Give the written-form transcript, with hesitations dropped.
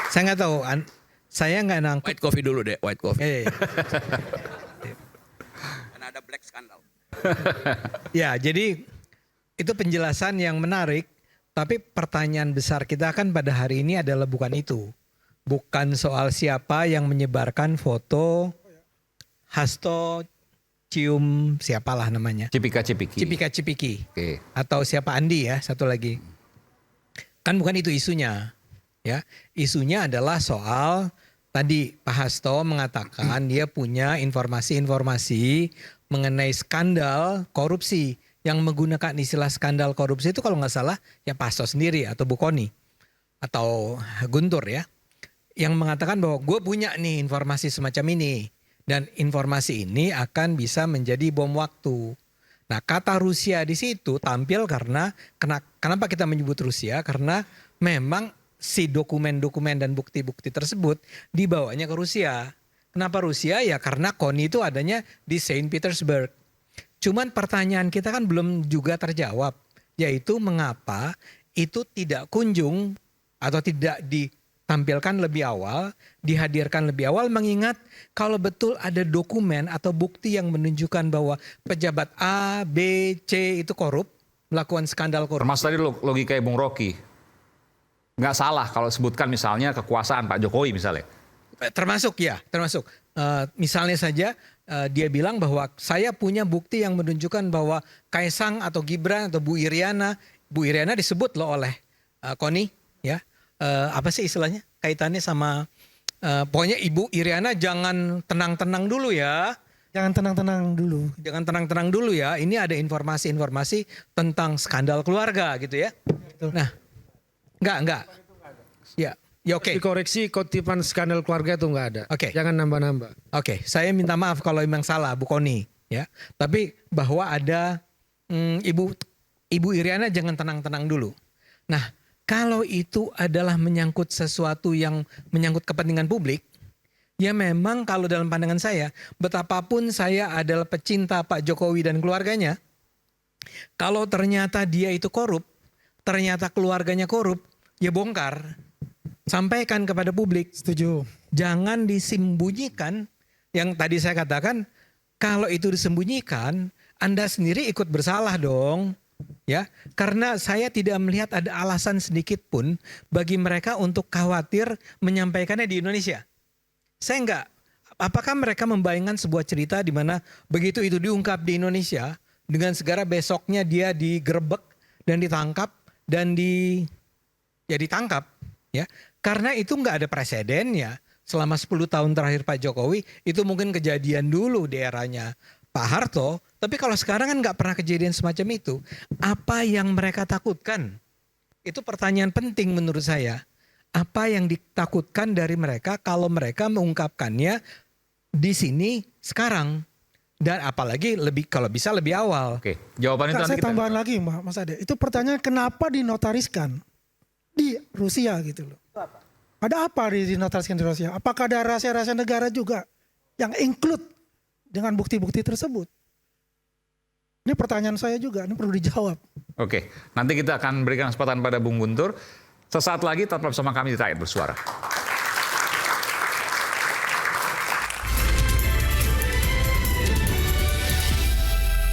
Saya nggak tahu. Saya nggak nangkep. White coffee dulu deh, white coffee. Karena ada black skandal. Ya, jadi itu penjelasan yang menarik. Tapi pertanyaan besar kita kan pada hari ini adalah bukan itu. Bukan soal siapa yang menyebarkan foto Hasto cium siapalah namanya. Cipika-cipiki. Cipika-cipiki. Oke. Atau siapa Andi ya, satu lagi. Kan bukan itu isunya. Ya, isunya adalah soal tadi Pak Hasto mengatakan dia punya informasi-informasi mengenai skandal korupsi. Yang menggunakan istilah skandal korupsi itu kalau nggak salah ya Pak Hasto sendiri atau Bu Kony atau Guntur ya. Yang mengatakan bahwa gue punya nih informasi semacam ini. Dan informasi ini akan bisa menjadi bom waktu. Nah kata Rusia di situ tampil karena kenapa kita menyebut Rusia? Karena memang si dokumen-dokumen dan bukti-bukti tersebut dibawanya ke Rusia. Kenapa Rusia? Ya karena Kony itu adanya di Saint Petersburg. Cuman pertanyaan kita kan belum juga terjawab. Yaitu mengapa itu tidak kunjung atau tidak ditampilkan lebih awal, dihadirkan lebih awal, mengingat kalau betul ada dokumen atau bukti yang menunjukkan bahwa pejabat A, B, C itu korup, melakukan skandal korup. Termasuk tadi logika Bung Rocky. Nggak salah kalau sebutkan misalnya kekuasaan Pak Jokowi misalnya. Termasuk ya, termasuk. Misalnya saja dia bilang bahwa saya punya bukti yang menunjukkan bahwa Kaisang atau Gibran atau Bu Iriana disebut loh oleh Kony ya. Apa sih istilahnya kaitannya sama pokoknya Ibu Iriana jangan tenang-tenang dulu ya. Jangan tenang-tenang dulu. Jangan tenang-tenang dulu ya. Ini ada informasi-informasi tentang skandal keluarga gitu ya. Betul. Nah, enggak. Ya, ya oke. Dikoreksi kutipan skandal keluarga itu nggak ada. Oke. Jangan nambah-nambah. Oke, saya minta maaf kalau memang salah Bu Kony ya. Tapi bahwa ada Ibu Iriana jangan tenang-tenang dulu. Nah, kalau itu adalah menyangkut sesuatu yang menyangkut kepentingan publik, ya memang kalau dalam pandangan saya, betapapun saya adalah pecinta Pak Jokowi dan keluarganya, kalau ternyata dia itu korup, ternyata keluarganya korup, ya bongkar. Sampaikan kepada publik. Setuju. Jangan disembunyikan. Yang tadi saya katakan, kalau itu disembunyikan, Anda sendiri ikut bersalah dong. Ya, karena saya tidak melihat ada alasan sedikit pun bagi mereka untuk khawatir menyampaikannya di Indonesia. Saya enggak. Apakah mereka membayangkan sebuah cerita di mana begitu itu diungkap di Indonesia, dengan segera besoknya dia digerebek dan ditangkap dan ditangkap, ya? Karena itu enggak ada presidennya. Selama 10 tahun terakhir Pak Jokowi itu mungkin kejadian dulu di eranya Pak Harto, tapi kalau sekarang kan nggak pernah kejadian semacam itu. Apa yang mereka takutkan? Itu pertanyaan penting menurut saya. Apa yang ditakutkan dari mereka kalau mereka mengungkapkannya di sini sekarang? Dan apalagi kalau bisa lebih awal. Oke, jawaban itu nanti Saya kita... tambahan lagi Mas Ade. Itu pertanyaan kenapa dinotariskan di Rusia gitu loh. Ada apa dinotariskan di Rusia? Apakah ada rahasia-rahasia negara juga yang include dengan bukti-bukti tersebut? Ini pertanyaan saya juga, ini perlu dijawab. Oke, nanti kita akan berikan kesempatan pada Bung Guntur. Sesaat lagi tetap bersama kami di Rakyat Bersuara.